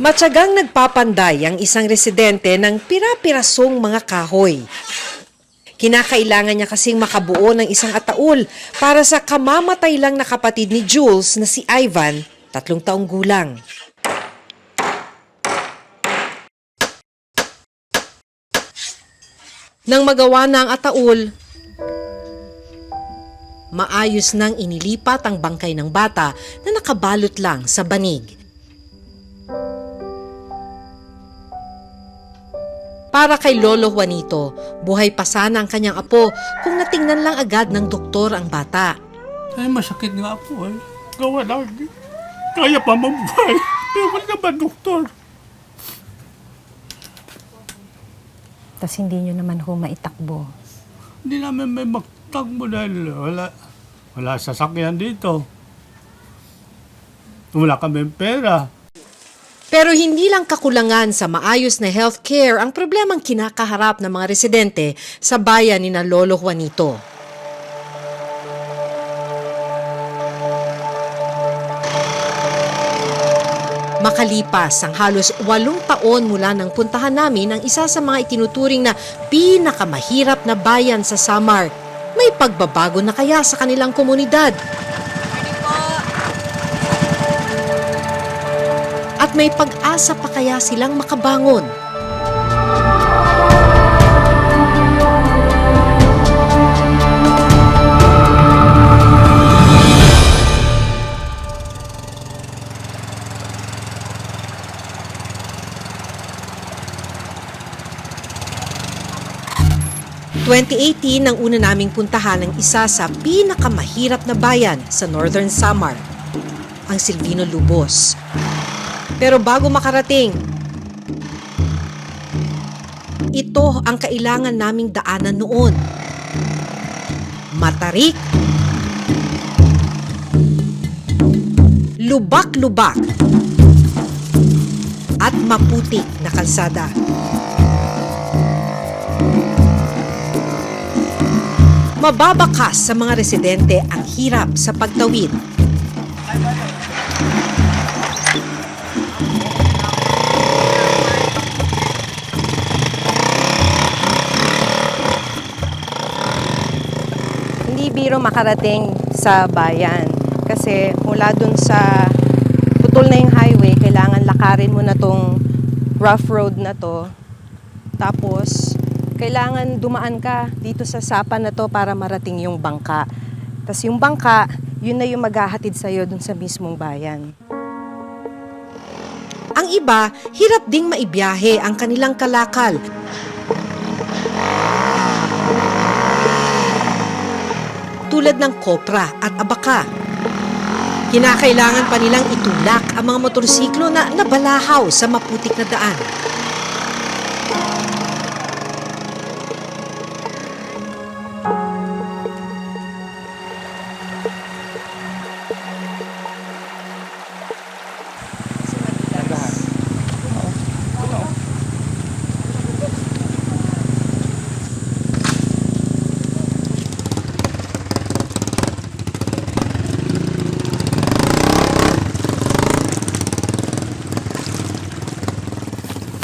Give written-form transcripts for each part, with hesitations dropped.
Matyagang nagpapanday ang isang residente ng pira-pirasong mga kahoy. Kinakailangan niya kasing makabuo ng isang ataul para sa kamamatay lang na kapatid ni Jules na si Ivan, 3 taong gulang. Nang magawa na ang ataul, maayos nang inilipat ang bangkay ng bata na nakabalot lang sa banig. Para kay Lolo Juanito, buhay pa sana ang kanyang apo kung natingnan lang agad ng doktor ang bata. Ay, masakit nga po eh. Gawa lang. Kaya pa mabuhay. Pero wala ba, doktor? Tapos hindi nyo naman ho maitakbo. Hindi namin may magtagbo dahil wala sasakyan dito. Wala kami pera. Pero hindi lang kakulangan sa maayos na healthcare ang problemang kinakaharap ng mga residente sa bayan ni na Lolo Juanito. Makalipas ang halos 8 taon mula nang puntahan namin ang isa sa mga itinuturing na pinakamahirap na bayan sa Samar, may pagbabago na kaya sa kanilang komunidad? At may pag-asa pa kaya silang makabangon? Noong 2018 nang una naming puntahan ang isa sa pinakamahirap na bayan sa Northern Samar, ang Silvino Lubos. Pero bago makarating, ito ang kailangan naming daanan noon. Matarik, lubak-lubak, at maputik na kalsada. Mababakas sa mga residente ang hirap sa pagtawid. Hindi biro makarating sa bayan. Kasi mula dun sa putol na yung highway, kailangan lakarin mo na tong rough road na to. Tapos, kailangan dumaan ka dito sa sapa na to para marating yung bangka. Tapos yung bangka, yun na yung maghahatid sa'yo dun sa mismong bayan. Ang iba, hirap ding maibiyahe ang kanilang kalakal. Tulad ng kopra at abaka. Kinakailangan pa nilang itulak ang mga motorsiklo na nabalahaw sa maputik na daan.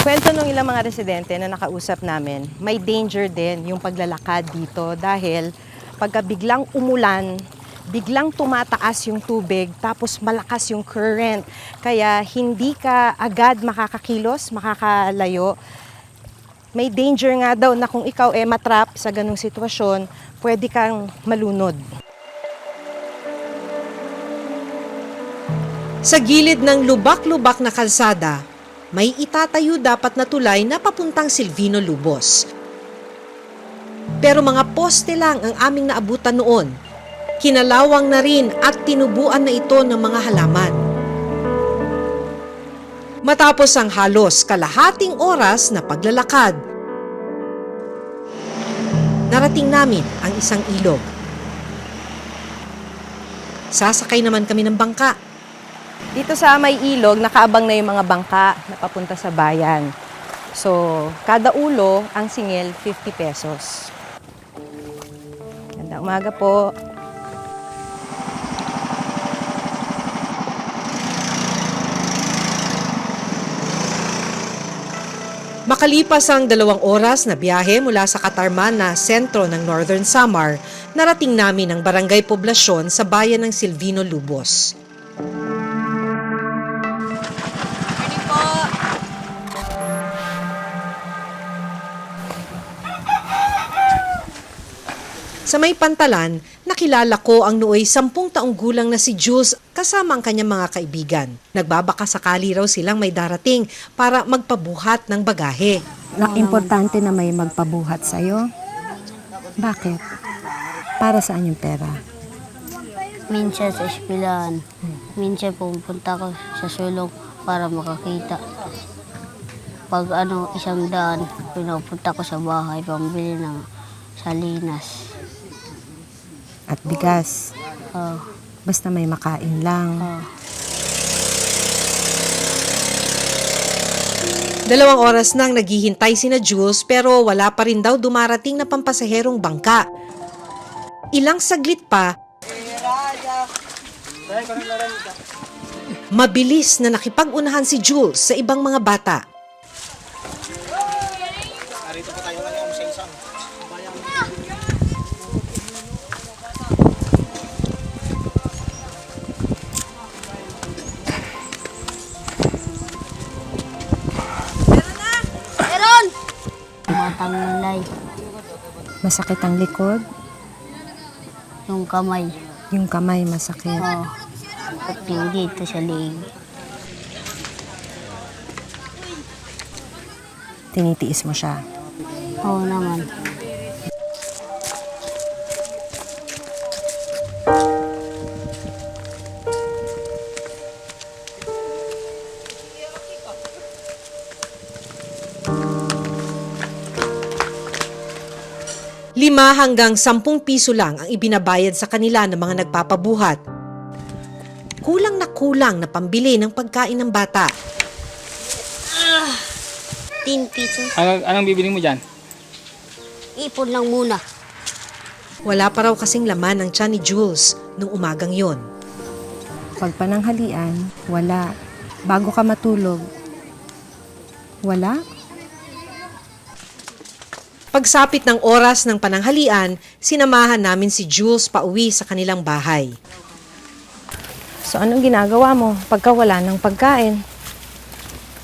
Kwento ng ilang mga residente na nakausap namin, may danger din yung paglalakad dito dahil pagka biglang umulan, biglang tumataas yung tubig tapos malakas yung current. Kaya hindi ka agad makakakilos, makakalayo. May danger nga daw na kung ikaw matrap sa ganung sitwasyon, pwede kang malunod. Sa gilid ng lubak-lubak na kalsada, may itatayo dapat na tulay na papuntang Silvino Lubos. Pero mga poste lang ang aming naabutan noon. Kinalawang na rin at tinubuan na ito ng mga halaman. Matapos ang halos kalahating oras na paglalakad, narating namin ang isang ilog. Sasakay naman kami ng bangka. Dito sa may ilog, nakaabang na yung mga bangka na papunta sa bayan. So, kada ulo, ang singil, 50 pesos. Ganda umaga po. Makalipas ang 2 oras na biyahe mula sa Katarman na sentro ng Northern Samar, narating namin ang barangay poblasyon sa bayan ng Silvino Lubos. Sa may pantalan, nakilala ko ang nooy 10 taong gulang na si Jules kasama ang kanyang mga kaibigan. Nagbabaka sakali raw silang may darating para magpabuhat ng bagahe. Importante na may magpabuhat sa'yo. Bakit? Para saan yung pera? Minsan sa eskwelahan. Minsan pupunta ko sa sulong para makakita. Pag isang daan, pinupunta ko sa bahay pambili ng salinas. At bigas. Oh, Basta may makain lang. oh. 2 oras nang naghihintay sina Jules pero wala pa rin daw dumarating na pampasaherong bangka. Ilang saglit pa, mabilis na nakipag-unahan si Jules sa ibang mga bata. Tumatangulay. Masakit ang likod. Yung kamay. Yung kamay masakit. Oh. At yung dito sa liig. Tinitiis mo siya. Oo naman. ₱5 hanggang ₱10 lang ang ibinabayad sa kanila ng mga nagpapabuhat. Kulang na pambili ng pagkain ng bata. 10 pesos. Anong bibili mo dyan? Ipon lang muna. Wala pa raw kasing laman ang tiyan ni Jules nung umagang yon. Pag pananghalian, wala. Bago ka matulog, wala. Pagsapit ng oras ng pananghalian, sinamahan namin si Jules pauwi sa kanilang bahay. So anong ginagawa mo pagka wala ng pagkain?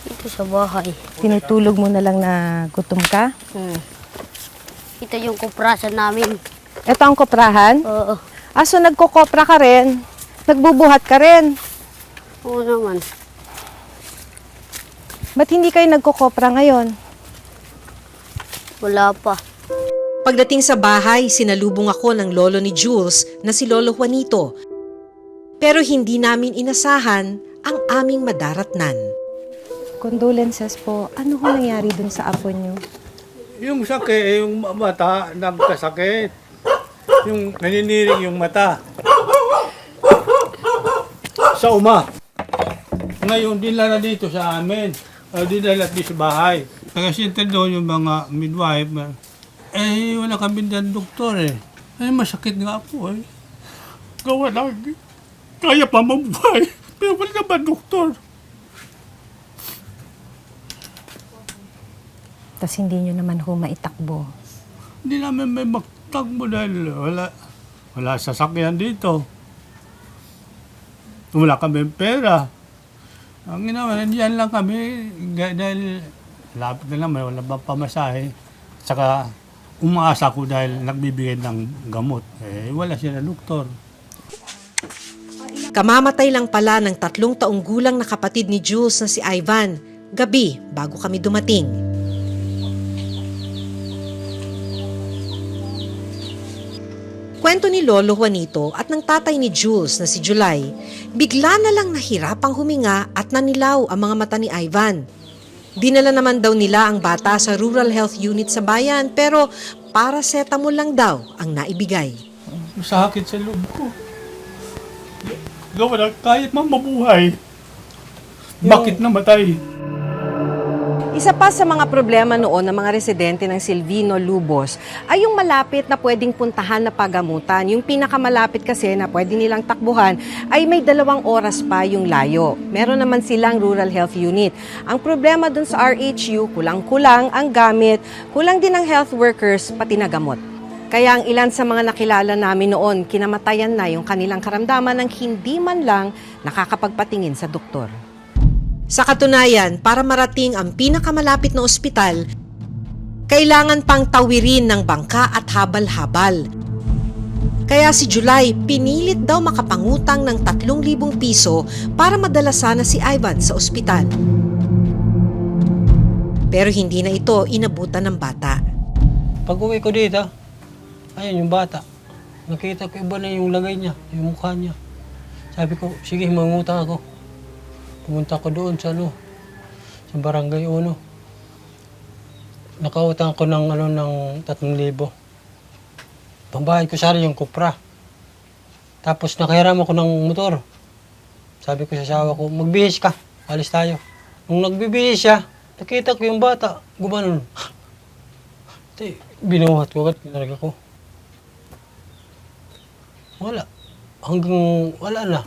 Ito sa bahay. Tinutulog mo na lang na gutom ka? Ito yung kuprasan namin. Ito ang koprahan? Oo. So nagkokopra ka rin? Nagbubuhat ka rin? Oo naman. Ba't hindi kayo nagkokopra ngayon? Wala pa. Pagdating sa bahay, sinalubong ako ng lolo ni Jules na si Lolo Juanito. Pero hindi namin inasahan ang aming madaratnan. Condolences po. Ano ho nangyari dun sa apo niyo? Yung sakit, yung mata, nagkasakit. Yung naniniring yung mata. Sa uma. Ngayon, dinala dito sa amin. Dinala dito sa bahay. Kasi doon yung mga midwife. Wala kami dyan doktor eh. Masakit nga po eh. Gawa lang. Kaya pa mabuhay. Pero wala naman doktor. Tapos hindi nyo naman ho maitakbo. Hindi namin may magtagbo dahil wala sasakyan dito. Wala kami pera. Ang ginawa, nandiyan lang kami dahil lapit na naman, wala ba pamasahe. Saka umaasa ko dahil nagbibigay ng gamot. Wala siya na doktor. Kamamatay lang pala ng 3 taong gulang na kapatid ni Jules na si Ivan, gabi bago kami dumating. Kwento ni Lolo Juanito at ng tatay ni Jules na si July, bigla na lang nahirapang huminga at nanilaw ang mga mata ni Ivan. Dinala naman daw nila ang bata sa Rural Health Unit sa bayan pero paracetamol lang daw ang naibigay. Masakit sa loob ko. Gawa na kahit mabuhay. Bakit namatay? Isa pa sa mga problema noon ng mga residente ng Silvino Lubos ay yung malapit na pwedeng puntahan na pagamutan. Yung pinakamalapit kasi na pwede nilang takbuhan ay may 2 oras pa yung layo. Meron naman silang rural health unit. Ang problema dun sa RHU, kulang-kulang ang gamit, kulang din ang health workers, pati na gamot. Kaya ang ilan sa mga nakilala namin noon, kinamatayan na yung kanilang karamdaman ng hindi man lang nakakapagpatingin sa doktor. Sa katunayan, para marating ang pinakamalapit na ospital, kailangan pang tawirin ng bangka at habal-habal. Kaya si July, pinilit daw makapangutang ng 3,000 piso para madala sana si Ivan sa ospital. Pero hindi na ito inabutan ng bata. Pag uwi ko dito, ayun yung bata. Nakita ko iba na yung lagay niya, yung mukha niya. Sabi ko, sige, mangutang ako. Pumunta ko doon sa sa barangay 1. Nakautang ko ng 3,000. Pambayad ko sana yung kupra. Tapos nakahiram ako ng motor. Sabi ko sa asawa ko, magbihis ka, alis tayo. Nung nagbibihis siya, nakita ko yung bata, gumanon. Binuhat ko agad, pinarga ko. Wala. Hanggang wala na.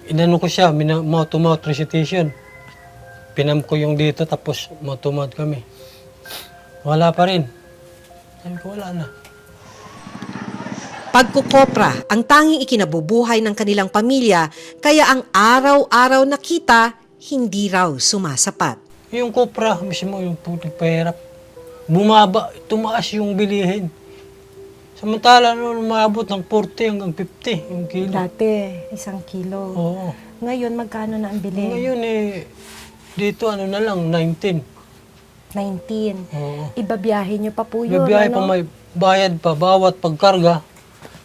Inano ko siya, mouth-to-mouth recitation. Pinam ko yung dito, tapos mouth-to-mouth kami. Wala pa rin. Sabi ko, wala na. Pagkukopra ang tanging ikinabubuhay ng kanilang pamilya, kaya ang araw-araw na kita hindi raw sumasapat. Yung kopra, mismo yung puting pahirap. Bumaba, tumaas yung bilihin. Samantala, umabot ng 40 hanggang 50 yung kilo. Dati, 1 kilo. Oo. Ngayon, magkano na ang bili? Ngayon dito na lang, 19. 19. Oo. Ibabiyahe nyo pa po yun. Bibiyahe pa, may bayad pa, bawat pagkarga,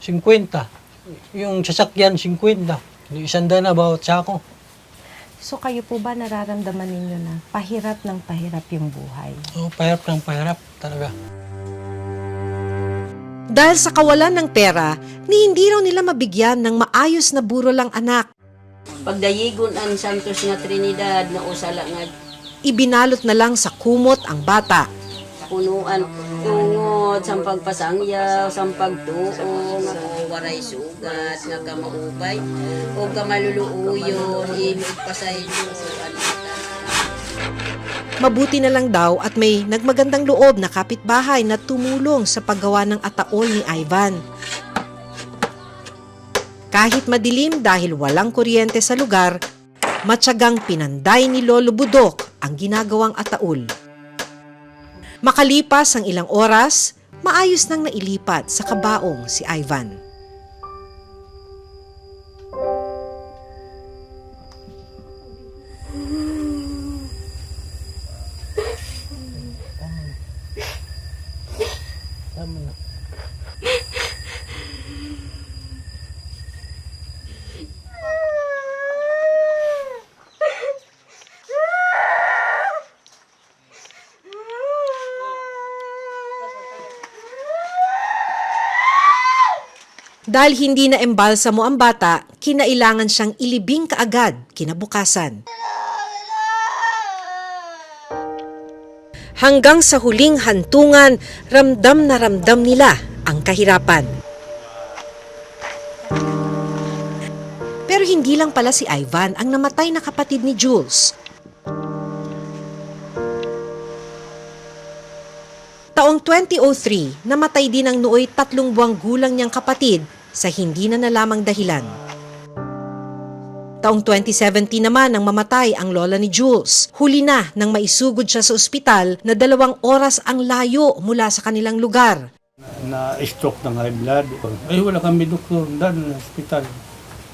50. Yung sasakyan, 50. 100 na bawat sako. So kayo po ba nararamdaman ninyo na pahirap ng pahirap yung buhay? Oo, pahirap ng pahirap talaga. Dahil sa kawalan ng pera, hindi raw nila mabigyan ng maayos na burolang anak. Pagdayigon ang Santos nga Trinidad na usala nga Ibinalot na lang sa kumot ang bata. punuan tungod sa pagpasangyaw, sa pagtuo, nga waray sugat, nga kamaupay, o kamaluluuyon, imig pasayluan. Mabuti na lang daw at may nagmagandang loob na kapitbahay na tumulong sa paggawa ng ataol ni Ivan. Kahit madilim dahil walang kuryente sa lugar, matyagang pinanday ni Lolo Budok ang ginagawang ataol. Makalipas ang ilang oras, maayos nang nailipat sa kabaong si Ivan. Dahil hindi na embalsamo ang bata, kinailangan siyang ilibing kaagad kinabukasan. Hanggang sa huling hantungan, ramdam na ramdam nila ang kahirapan. Pero hindi lang pala si Ivan ang namatay na kapatid ni Jules. Taong 2003, namatay din ang nooy 3 buwang gulang niyang kapatid sa hindi na nalamang dahilan. Taong 2017 naman nang mamatay ang lola ni Jules. Huli na nang maisugod siya sa ospital na 2 oras ang layo mula sa kanilang lugar. Na-stroke ng high blood. Ay, wala kami doktor doon ng hospital.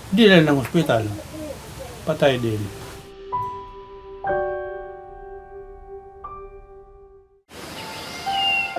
Hindi na ng hospital. Patay din.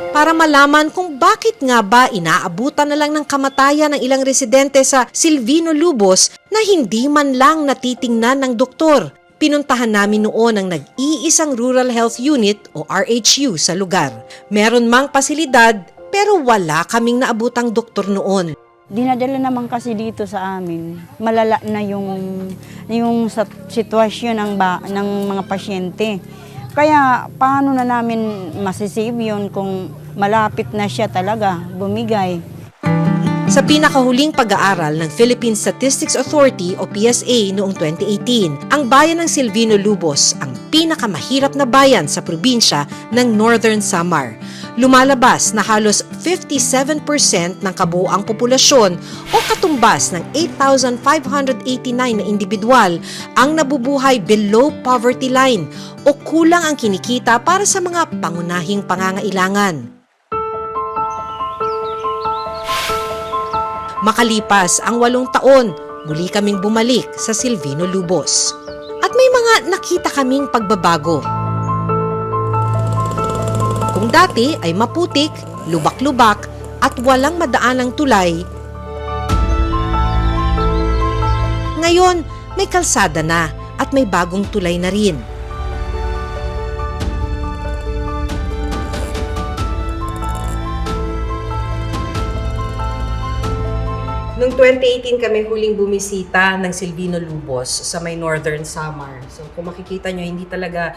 Para malaman kung bakit nga ba inaabutan na lang ng kamatayan ng ilang residente sa Silvino Lubos na hindi man lang natitingnan ng doktor. Pinuntahan namin noon ang nag-iisang Rural Health Unit o RHU sa lugar. Meron mang pasilidad pero wala kaming naabutang doktor noon. Dinadala naman kasi dito sa amin, malala na yung sitwasyon ng mga pasyente. Kaya paano na namin masisave yun kung malapit na siya talaga bumigay? Sa pinakahuling pag-aaral ng Philippine Statistics Authority o PSA noong 2018, ang bayan ng Silvino Lubos ang pinakamahirap na bayan sa probinsya ng Northern Samar. Lumalabas na halos 57% ng kabuuang populasyon o katumbas ng 8,589 na individual ang nabubuhay below poverty line o kulang ang kinikita para sa mga pangunahing pangangailangan. Makalipas ang 8 taon, muli kaming bumalik sa Silvino Lubos. At may mga nakita kaming pagbabago. Kung dati ay maputik, lubak-lubak at walang madaanang tulay, ngayon may kalsada na at may bagong tulay na rin. Noong 2018 kami huling bumisita ng Silvino Lubos sa may Northern Samar. So kung makikita nyo, hindi talaga,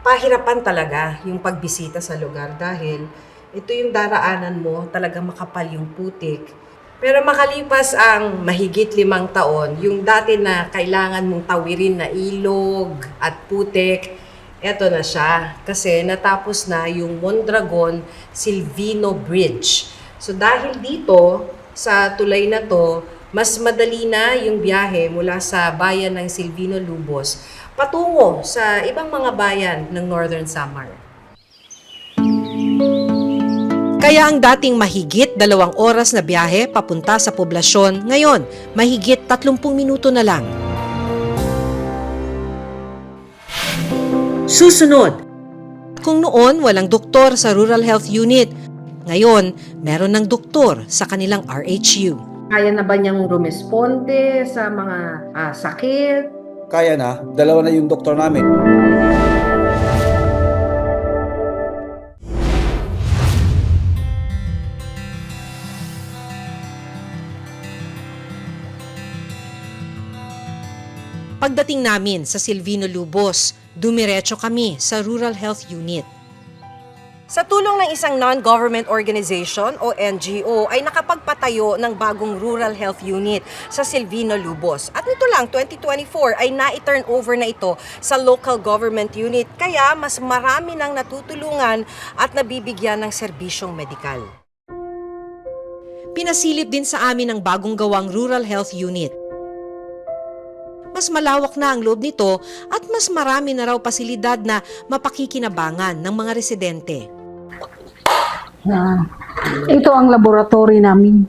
pahirapan talaga yung pagbisita sa lugar dahil ito yung daraanan mo, talaga makapal yung putik. Pero makalipas ang mahigit 5 taon, yung dati na kailangan mong tawirin na ilog at putik, eto na siya. Kasi natapos na yung Mondragon Silvino Bridge. So dahil dito, sa tulay na to, mas madali na yung biyahe mula sa bayan ng Silvino Lubos patungo sa ibang mga bayan ng Northern Samar. Kaya ang dating mahigit 2 oras na biyahe papunta sa poblasyon, ngayon mahigit 30 minuto na lang. Susunod, kung noon walang doktor sa Rural Health Unit, ngayon, meron ng doktor sa kanilang RHU. Kaya na ba niyang rumesponde sa mga sakit? Kaya na, 2 na yung doktor namin. Pagdating namin sa Silvino Lubos, dumiretso kami sa Rural Health Unit. Sa tulong ng isang non-government organization o NGO ay nakapagpatayo ng bagong Rural Health Unit sa Silvino Lubos. At nito lang, 2024 ay na-turn over na ito sa local government unit. Kaya mas marami nang natutulungan at nabibigyan ng serbisyong medikal. Pinasilip din sa amin ang bagong gawang Rural Health Unit. Mas malawak na ang loob nito at mas marami na raw pasilidad na mapakikinabangan ng mga residente. Ito ang laboratory namin.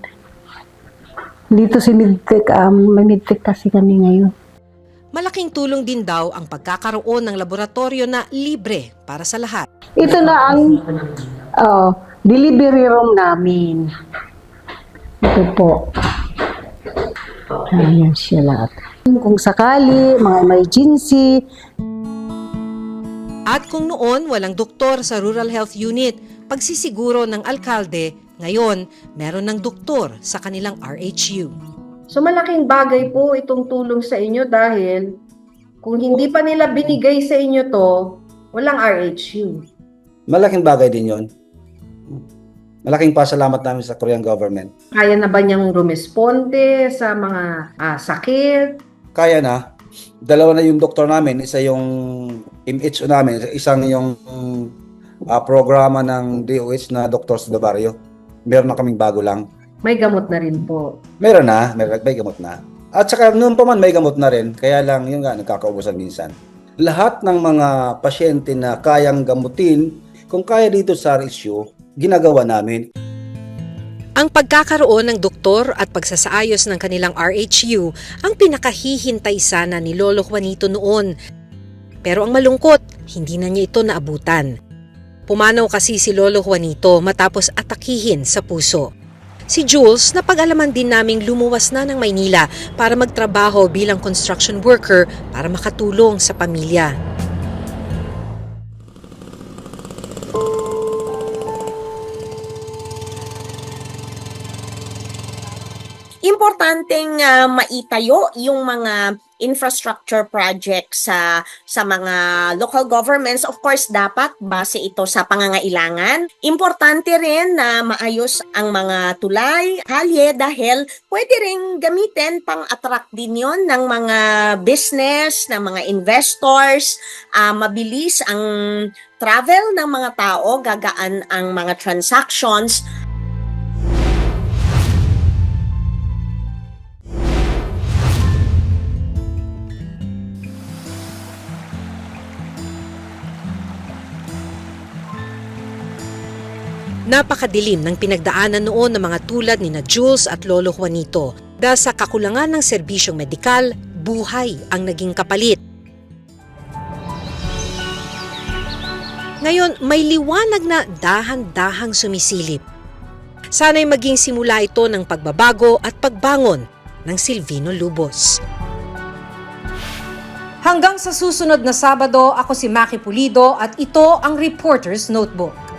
Dito si Midtech, may Midtech kasi kami ngayon. Malaking tulong din daw ang pagkakaroon ng laboratorio na libre para sa lahat. Ito na ang delivery room namin. Ito po. Ayan siya lahat. Kung sakali, mga emergency. At kung noon walang doktor sa Rural Health Unit, pagsisiguro ng alkalde, ngayon meron ng doktor sa kanilang RHU. So malaking bagay po itong tulong sa inyo dahil kung hindi pa nila binigay sa inyo to, walang RHU. Malaking bagay din yon. Malaking pasalamat namin sa Korean government. Kaya na ba niyang rumesponde sa mga sakit? Kaya na, 2 na yung doktor namin, isa yung MHO namin, isang yung programa ng DOH na Doctors de Barrio. Meron na kaming bago lang. May gamot na rin po. Meron na, may gamot na. At saka noon pa man may gamot na rin, kaya lang yun nga, nagkakaubusan minsan. Lahat ng mga pasyente na kayang gamutin, kung kaya dito sa RHU, ginagawa namin. Ang pagkakaroon ng doktor at pagsasaayos ng kanilang RHU ang pinakahihintay sana ni Lolo Juanito noon. Pero ang malungkot, hindi na niya ito naabutan. Pumanaw kasi si Lolo Juanito matapos atakihin sa puso. Si Jules, napag-alaman din naming lumuwas na ng Maynila para magtrabaho bilang construction worker para makatulong sa pamilya. Importante nating maitayo yung mga infrastructure projects sa mga local governments. Of course, dapat base ito sa pangangailangan. Importante rin na maayos ang mga tulay, kalye, dahil pwede rin gamitin pang-attract din yon ng mga business, ng mga investors. Mabilis ang travel ng mga tao, gagaan ang mga transactions. Napakadilim ng pinagdaanan noon ng mga tulad ni na Jules at Lolo Juanito. Dahil sa kakulangan ng serbisyong medikal, buhay ang naging kapalit. Ngayon, may liwanag na dahan-dahang sumisilip. Sana'y maging simula ito ng pagbabago at pagbangon ng Silvino Lubos. Hanggang sa susunod na Sabado, ako si Maki Pulido at ito ang Reporter's Notebook.